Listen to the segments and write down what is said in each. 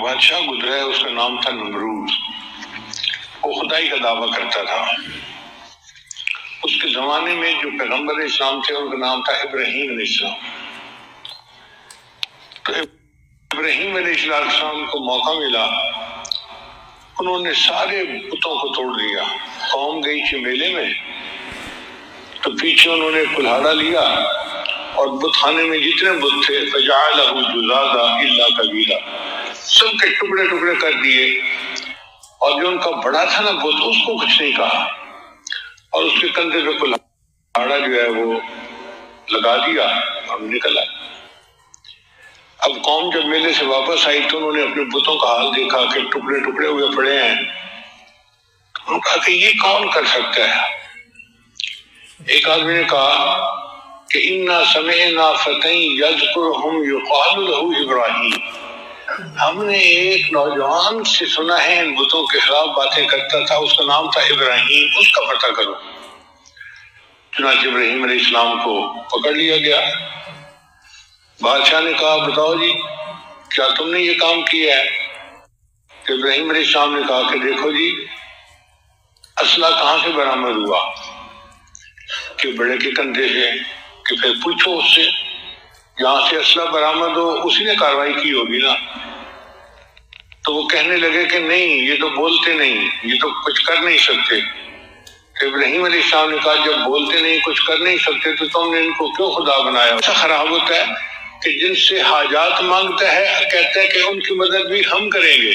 بادشاہ گزرا ہے، اس کا نام تھا نمرود. وہ خدائی کا دعویٰ کرتا تھا. اس کے زمانے میں جو پیغمبر اسلام تھے ان کا نام تھا ابراہیم علیہ السلام. تو ابراہیم علیہ السلام کو موقع ملا، انہوں نے سارے بتوں کو توڑ دیا. قوم گئی تھی میلے میں، تو پیچھے انہوں نے کلہاڑا لیا اور بت خانے میں جتنے بت تھے فجعلہ جذاذا الا قبیلا، سب کے ٹکڑے ٹکڑے کر دیے. اور جو ان کا بڑا تھا نا بت، اس کو کچھ نہیں کہا، اور اس کے کندھے پہ کلہاڑا جو ہے وہ لگا دیا اور نکل آئے. اب قوم جب میلے سے واپس آئی تو انہوں نے اپنے بتوں کا حال دیکھا کہ ٹکڑے ٹکڑے ہوئے پڑے ہیں. انہوں نے کہا کہ یہ کون کر سکتا ہے؟ ایک آدمی نے کہا کہ انا سمعنا فتى يذكرهم يقال له ابراہیم، ہم نے ایک نوجوان سے سنا ہے ان بتوں کے خلاف باتیں کرتا تھا، اس کا نام تھا ابراہیم، اس کا پتہ کرو. چنانچہ ابراہیم علیہ السلام کو پکڑ لیا گیا. بادشاہ نے کہا بتاؤ جی کیا تم نے یہ کام کیا ہے؟ کہ ابراہیم علیہ السلام نے کہا کہ دیکھو جی اسلحہ کہاں سے برآمد ہوا؟ کہ بڑے کے کندھے سے. کہ پھر پوچھو اس سے، جہاں سے اسلحہ برآمد ہو اسی نے کاروائی کی ہوگی نا. تو وہ کہنے لگے کہ نہیں، یہ تو بولتے نہیں، یہ تو کچھ کر نہیں سکتے. تو ابراہیم علیہ السلام نے کہا جب بولتے نہیں، کچھ کر نہیں سکتے، تو تم نے ان کو کیوں خدا بنایا؟ ایسا خراب ہوتا ہے کہ جن سے حاجات مانگتا ہے کہتا ہے کہ ان کی مدد بھی ہم کریں گے.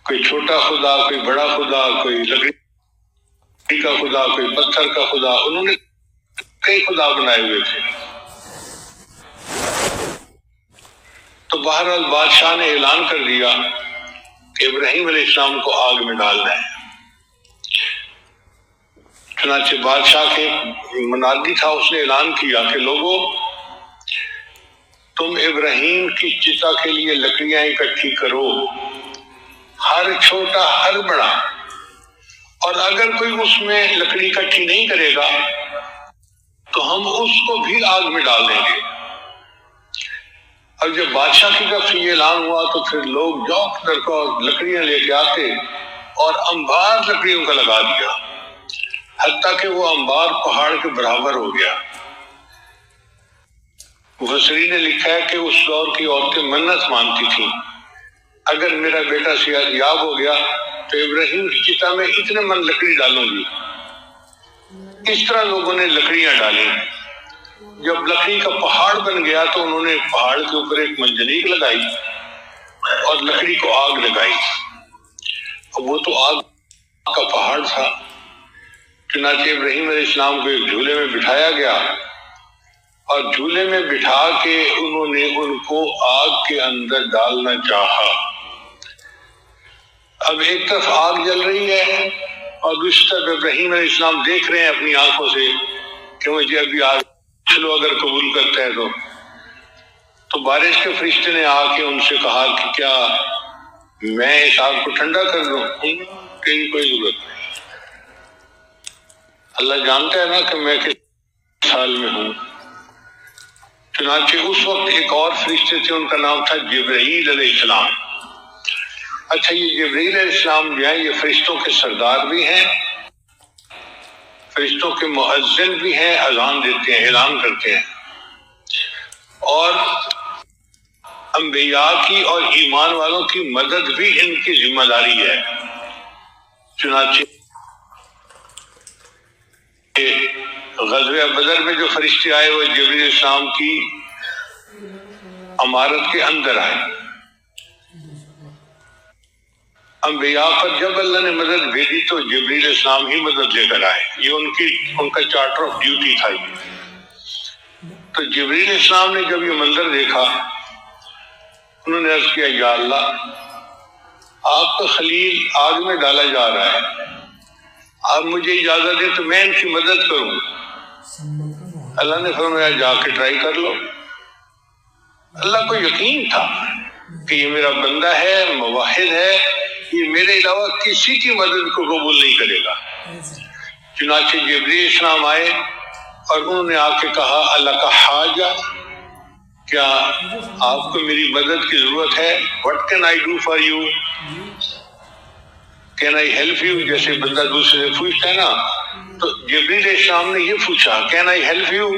کوئی چھوٹا خدا، کوئی بڑا خدا، کوئی لکڑی کا خدا، کوئی پتھر کا خدا، انہوں نے کئی خدا بنائے ہوئے تھے. تو بہرحال بادشاہ نے اعلان کر دیا کہ ابراہیم علیہ السلام کو آگ میں ڈالنا ہے. چنانچہ بادشاہ کے منادی تھا، اس نے اعلان کیا کہ لوگوں تم ابراہیم کی چتا کے لیے لکڑیاں اکٹھی کرو، ہر چھوٹا ہر بڑا، اور اگر کوئی اس میں لکڑی اکٹھی نہیں کرے گا تو ہم اس کو بھی آگ میں ڈال دیں گے. اور جب بادشاہ کی طرف سے یہ اعلان ہوا تو پھر لوگ جوک در کو لکڑیاں لے کے آتے اور انبار لکڑیوں کا لگا دیا، حتیٰ کہ وہ انبار پہاڑ کے برابر ہو گیا. مفسرین نے لکھا ہے کہ اس دور کی عورتیں منت مانتی تھیں اگر میرا بیٹا صحت یاب ہو گیا تو ابراہیم کی چتا میں اتنے من لکڑی ڈالوں گی. اس طرح لوگوں نے لکڑیاں ڈالی. جب لکڑی کا پہاڑ بن گیا تو انہوں نے پہاڑ کے اوپر ایک منجنیق لگائی اور لکڑی کو آگ لگائی. اب وہ تو آگ کا پہاڑ تھا. چنانچہ ابراہیم علیہ السلام کو ایک جھولے میں بٹھایا گیا اور جھولے میں بٹھا کے انہوں نے ان کو آگ کے اندر ڈالنا چاہا. اب ایک طرف آگ جل رہی ہے اور دوسری طرف ابراہیم علیہ السلام دیکھ رہے ہیں اپنی آنکھوں سے کہ مجھے ابھی آگ چلو اگر قبول کرتا ہے تو بارش کے فرشتے نے آ کے ان سے کہا کہ کیا میں اس آگ کو ٹھنڈا کر دوں؟ کہیں کوئی ضرورت نہیں، اللہ جانتا ہے نا کہ میں کس حال میں ہوں. چنانچہ اس وقت ایک اور فرشتے تھے، ان کا نام تھا جبرائیل علیہ السلام. اچھا یہ جبرائیل علیہ السلام جو ہیں یہ فرشتوں کے سردار بھی ہیں، فرشتوں کے مؤذن بھی ہیں، اذان دیتے ہیں، اعلان کرتے ہیں، اور انبیاء کی اور ایمان والوں کی مدد بھی ان کی ذمہ داری ہے. چنانچہ غزوہ بدر میں جو فرشتے آئے وہ جبرائیل علیہ السلام کی عمارت کے اندر آئے. انبیاء پر جب اللہ نے مدد بھیجی تو جبرائیل علیہ السلام ہی مدد لے کر آئے. یہ ان کا چارٹر آف ڈیوٹی تھا. تو جبرائیل علیہ السلام نے جب یہ منظر دیکھا انہوں نے عرض کیا یا اللہ آپ کا خلیل آگ میں ڈالا جا رہا ہے، آپ مجھے اجازت دیں تو میں ان کی مدد کروں. اللہ نے فرمایا جا کے ٹرائی کر لو. اللہ کو یقین تھا کہ یہ میرا بندہ ہے، موحد ہے، یہ میرے علاوہ کسی کی مدد کو قبول نہیں کرے گا. چنانچہ جبرائیل السلام آئے اور انہوں نے آ کے کہا اللہ کا حاجہ، کیا آپ کو میری مدد کی ضرورت ہے؟ What can I do for you? Can I help you? جیسے بندہ دوسرے سے پوچھتا ہے نا، تو جبریل علیہ السلام نے یہ پوچھا Can I help you؟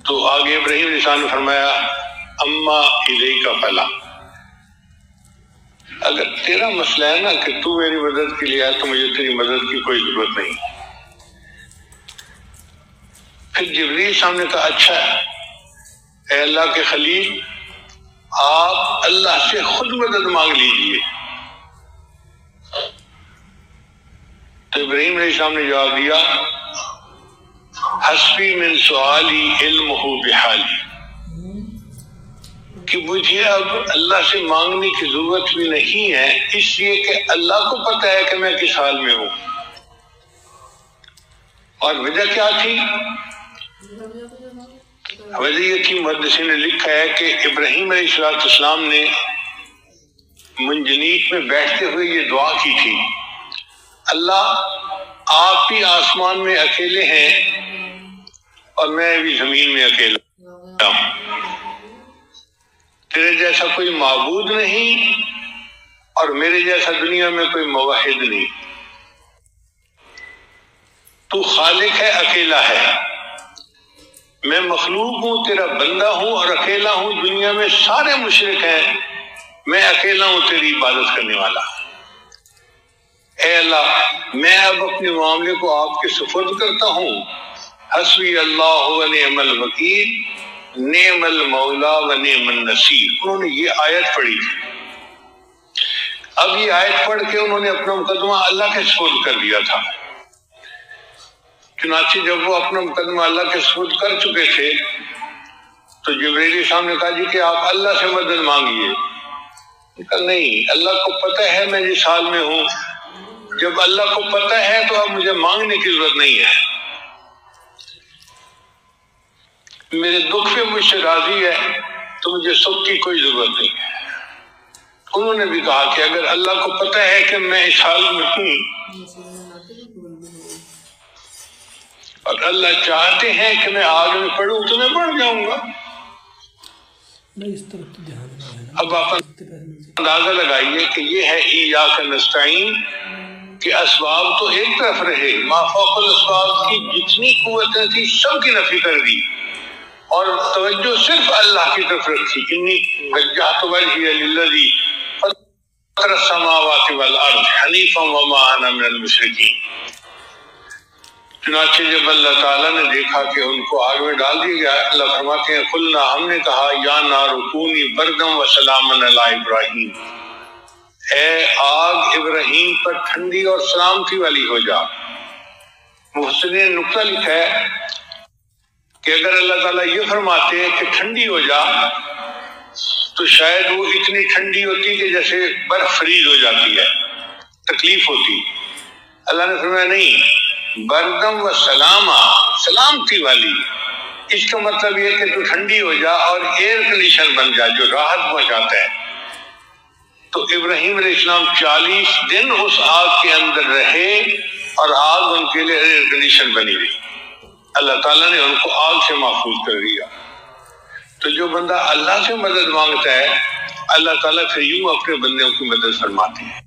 تو آگے ابراہیم علیہ السلام نے فرمایا اما الیک فلا، اگر تیرا مسئلہ ہے نا کہ تو میری مدد کے لیے آئے تو مجھے تیری مدد کی کوئی ضرورت نہیں۔ پھر جبریل صاحب نے کہا اچھا اے اللہ کے خلیل، آپ اللہ سے خود مدد مانگ لیجئے۔ تو ابراہیم علیہ السلام نے جواب دیا حسبی من سؤالی علمہ بحالی، کہ مجھے اب اللہ سے مانگنے کی ضرورت بھی نہیں ہے، اس لیے کہ اللہ کو پتہ ہے کہ میں کس حال میں ہوں۔ اور وجہ کیا تھی؟ وجہ یہ تھی، محدثین نے لکھا ہے کہ ابراہیم علیہ السلام نے منجنیق میں بیٹھتے ہوئے یہ دعا کی تھی، اللہ آپ ہی آسمان میں اکیلے ہیں اور میں بھی زمین میں اکیلا ہوں، تیرے جیسا کوئی معبود نہیں اور میرے جیسا دنیا میں کوئی موحد نہیں، تو خالق ہے، اکیلا ہے، میں مخلوق ہوں، تیرا بندہ ہوں اور اکیلا ہوں، دنیا میں سارے مشرک ہیں، میں اکیلا ہوں تیری عبادت کرنے والا۔ اے اللہ میں اب اپنے معاملے کو آپ کے سپرد کرتا ہوں، حسبی اللہ و نعم الوکیل نعم المولا و نعم النصیر۔ انہوں نے یہ آیت پڑھی تھی، اب یہ آیت پڑھ کے انہوں نے اپنا مقدمہ اللہ کے سپرد کر دیا تھا۔ چنانچہ جب وہ اپنا مقدمہ اللہ کے سپرد کر چکے تھے تو جبریل علیہ السلام نے کہا جی کہ آپ اللہ سے مدد مانگیے۔ کہا نہیں، اللہ کو پتہ ہے میں جس حال میں ہوں، جب اللہ کو پتہ ہے تو اب مجھے مانگنے کی ضرورت نہیں ہے، میرے دکھ پہ مجھ سے راضی ہے تو مجھے سکھ کی کوئی ضرورت نہیں ہے۔ انہوں نے بھی کہا کہ اگر اللہ کو پتہ ہے کہ میں اس حال میں ہوں اور اللہ چاہتے ہیں کہ میں آگ میں پڑھوں تو میں بڑھ جاؤں گا۔ اب آپ اندازہ لگائیے کہ یہ ہے ایاک نستعین کہ اسباب تو ایک طرف رہے، ما فوق الاسباب کی جتنی قوتیں تھی سب کی نفی کر دی اور توجہ صرف اللہ کی طرف رکھی، انی وجہت وجہی للذی فطر السماوات والارض حنیفا وما انا من المشرکین۔ چنانچہ جب اللہ تعالیٰ نے دیکھا کہ ان کو آگ میں ڈال دیا گیا، اللہ فرماتے ہیں قلنا، ہم نے کہا یا نار کونی بردم وسلاما علی ابراہیم، اے آگ ابراہیم پر ٹھنڈی اور سلامتی والی ہو جا۔ محسن نے نقطہ لکھا ہے کہ اگر اللہ تعالیٰ یہ فرماتے کہ ٹھنڈی ہو جا تو شاید وہ اتنی ٹھنڈی ہوتی کہ جیسے برف فریز ہو جاتی ہے، تکلیف ہوتی۔ اللہ نے فرمایا نہیں، بردم و سلاما، سلامتی والی، اس کا مطلب یہ کہ تو ٹھنڈی ہو جا اور ایئر کنڈیشن بن جا جو راحت پہنچاتا ہے۔ تو ابراہیم علیہ السلام 40 دن اس آگ کے اندر رہے اور آگ ان کے لیے ایئر کنڈیشن بنی رہی، اللہ تعالیٰ نے ان کو آگ سے محفوظ کر دیا۔ تو جو بندہ اللہ سے مدد مانگتا ہے اللہ تعالیٰ پھر یوں اپنے بندوں کی مدد فرماتے ہیں۔